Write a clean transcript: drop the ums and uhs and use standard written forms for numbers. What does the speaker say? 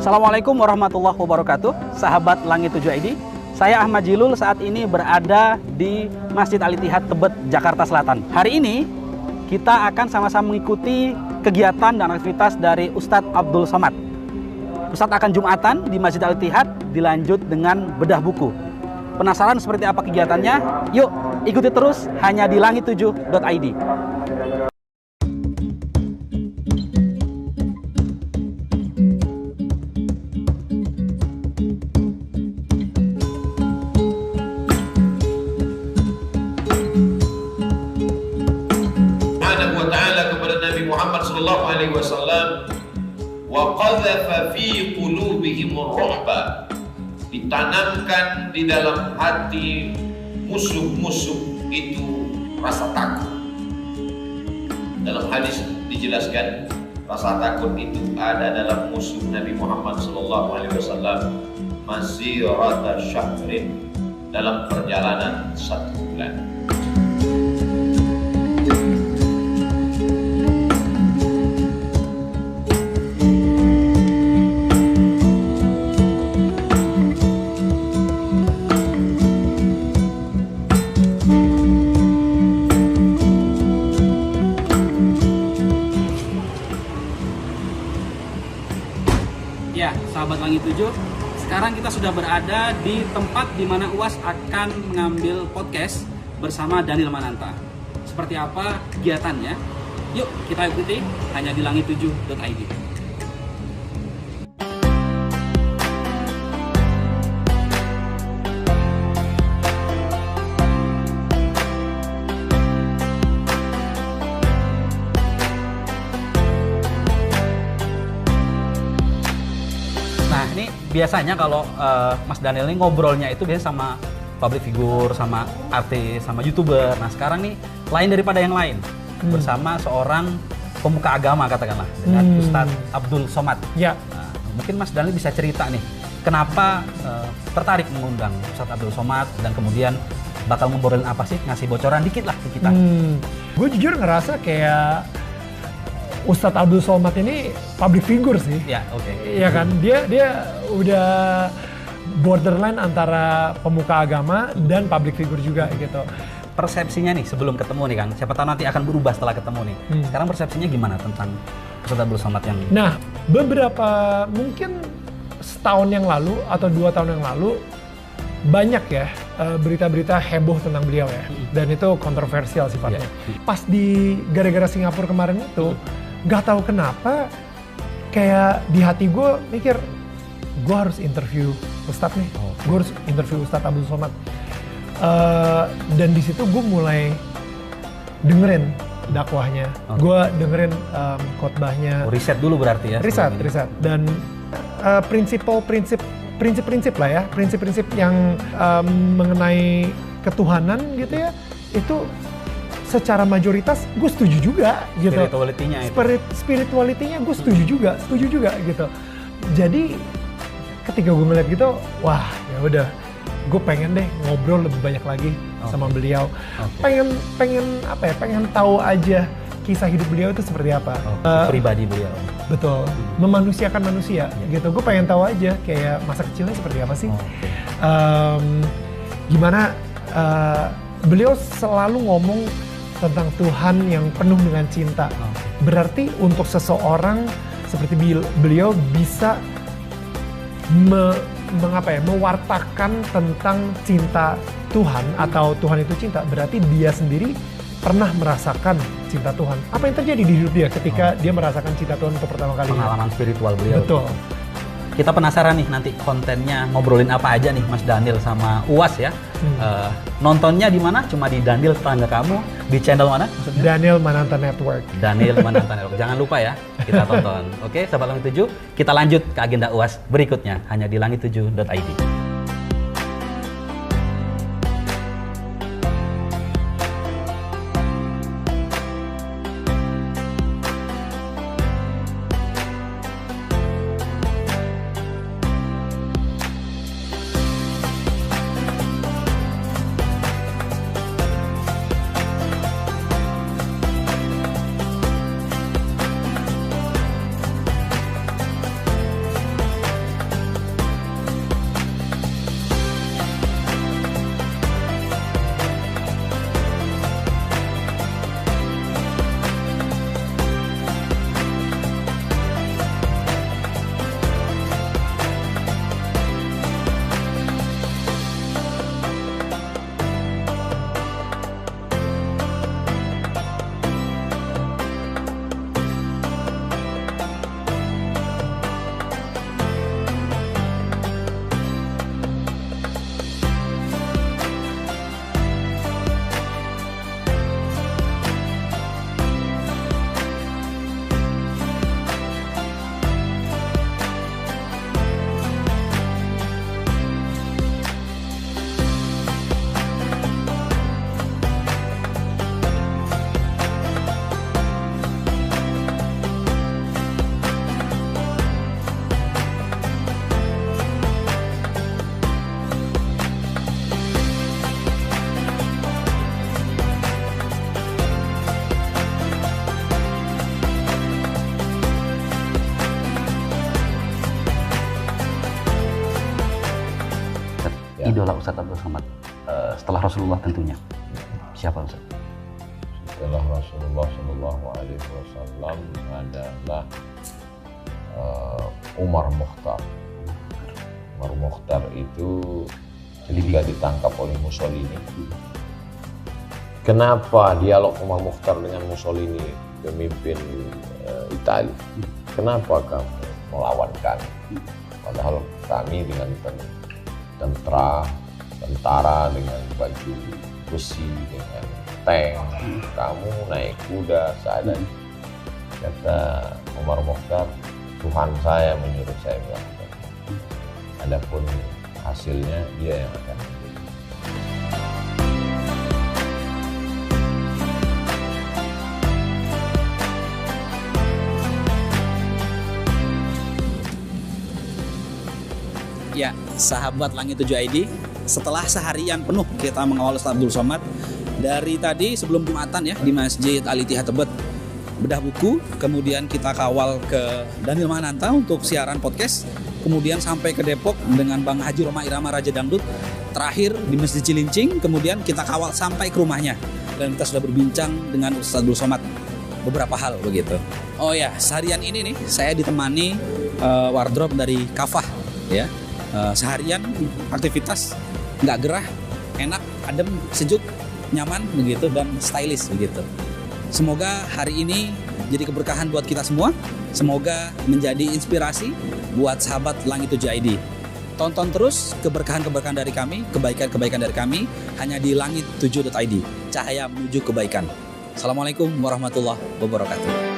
Assalamualaikum warahmatullahi wabarakatuh, sahabat Langit 7 ID. Saya Ahmad Jilul saat ini berada di Masjid Al-Ittihad Tebet, Jakarta Selatan. Hari ini kita akan sama-sama mengikuti kegiatan dan aktivitas dari Ustadz Abdul Somad. Ustadz akan Jumatan di Masjid Al-Ittihad, dilanjut dengan bedah buku. Penasaran seperti apa kegiatannya? Yuk ikuti terus hanya di langit7.id. Muhammad sallallahu alaihi wasallam wa qadhafa fi qulubihim ar-ru'ba, ditanamkan di dalam hati musuh-musuh itu rasa takut. Dalam hadis dijelaskan rasa takut itu ada dalam musuh Nabi Muhammad sallallahu alaihi wasallam masirata syahrin, dalam perjalanan 1 bulan. Ya, sahabat Langit 7, sekarang kita sudah berada di tempat di mana UAS akan mengambil podcast bersama Daniel Mananta. Seperti apa kegiatannya? Yuk kita ikuti hanya di langit7.id. Nah, ini biasanya kalau Mas Daniel ini ngobrolnya itu biasanya sama public figure, sama artis, sama YouTuber. Nah, sekarang nih lain daripada yang lain. Bersama seorang pemuka agama katakanlah, dengan Ustadz Abdul Somad. Ya. Nah, mungkin Mas Daniel bisa cerita nih, kenapa tertarik mengundang Ustadz Abdul Somad dan kemudian bakal ngobrolin apa sih? Ngasih bocoran dikit lah ke kita. Gue jujur ngerasa kayak Ustadz Abdul Somad ini public figure sih. Ya, oke. Iya kan, dia udah borderline antara pemuka agama dan public figure juga gitu. Persepsinya nih sebelum ketemu nih Kang, siapa tahu nanti akan berubah setelah ketemu nih. Sekarang persepsinya gimana tentang Ustadz Abdul Somad yang... Nah, beberapa mungkin setahun yang lalu atau 2 tahun yang lalu banyak ya berita-berita heboh tentang beliau ya, dan itu kontroversial sifatnya. Pas di gara-gara Singapura kemarin itu, nggak tahu kenapa kayak di hati gue mikir, gue harus interview Ustadz nih, gue harus interview Ustadz Abdul Somad. Dan di situ gue mulai dengerin dakwahnya, gue dengerin khotbahnya. Riset dulu berarti ya? Riset. Dan prinsip-prinsip lah ya, prinsip-prinsip yang mengenai ketuhanan gitu ya, itu secara mayoritas gue setuju juga gitu. Spirituality-nya itu. Spirituality-nya gue setuju juga gitu. Jadi ketika gue ngeliat gitu, wah ya udah, gue pengen deh ngobrol lebih banyak lagi sama beliau. Pengen tahu aja kisah hidup beliau itu seperti apa. Pribadi beliau. Betul, memanusiakan manusia gitu. Gue pengen tahu aja kayak masa kecilnya seperti apa sih. Gimana beliau selalu ngomong tentang Tuhan yang penuh dengan cinta. Berarti untuk seseorang seperti beliau bisa mewartakan tentang cinta Tuhan, atau Tuhan itu cinta, berarti dia sendiri pernah merasakan cinta Tuhan. Apa yang terjadi di hidup dia ketika dia merasakan cinta Tuhan untuk pertama kali? Pengalaman spiritual beliau. Betul. Kita penasaran nih nanti kontennya ngobrolin apa aja nih Mas Daniel sama UAS ya. Nontonnya di mana? Cuma di Daniel Tetangga Kamu, di channel mana maksudnya? Daniel Mananta Network. Daniel Mananta Network. Jangan lupa ya kita tonton. Oke, sahabat Langit 7, kita lanjut ke agenda UAS berikutnya hanya di langit7.id. idola Ustadz Abdul Somad setelah Rasulullah tentunya. Siapa Ustadz? Setelah Rasulullah Shallallahu Alaihi Wasallam adalah Umar Mukhtar. Umar Mukhtar itu ketika ditangkap oleh Mussolini. Kenapa dialog Umar Mukhtar dengan Mussolini, pemimpin Italia? Kenapa kamu melawan kami? Padahal kami dengan tentara dengan baju besi, dengan tank, kamu naik kuda seadanya. Kata Umar Mukhtar, Tuhan saya menyuruh saya melakukan. Adapun hasilnya dia yang akan menjadi. Ya, sahabat Langit 7 ID, setelah seharian penuh kita mengawal Ustadz Abdul Somad, dari tadi sebelum Jumatan ya di Masjid Al-Ittihad Tebet, bedah buku, kemudian kita kawal ke Daniel Mananta untuk siaran podcast, kemudian sampai ke Depok dengan Bang Haji Roma Irama Raja Dangdut, terakhir di Masjid Cilincing, kemudian kita kawal sampai ke rumahnya dan kita sudah berbincang dengan Ustadz Abdul Somad beberapa hal begitu. Oh ya, seharian ini nih saya ditemani wardrobe dari Kafah ya. Seharian aktivitas nggak gerah, enak, adem, sejuk, nyaman begitu dan stylish begitu. Semoga hari ini jadi keberkahan buat kita semua. Semoga menjadi inspirasi buat sahabat Langit 7 ID. Tonton terus keberkahan-keberkahan dari kami, kebaikan-kebaikan dari kami hanya di langit7.id. Cahaya menuju kebaikan. Assalamualaikum warahmatullahi wabarakatuh.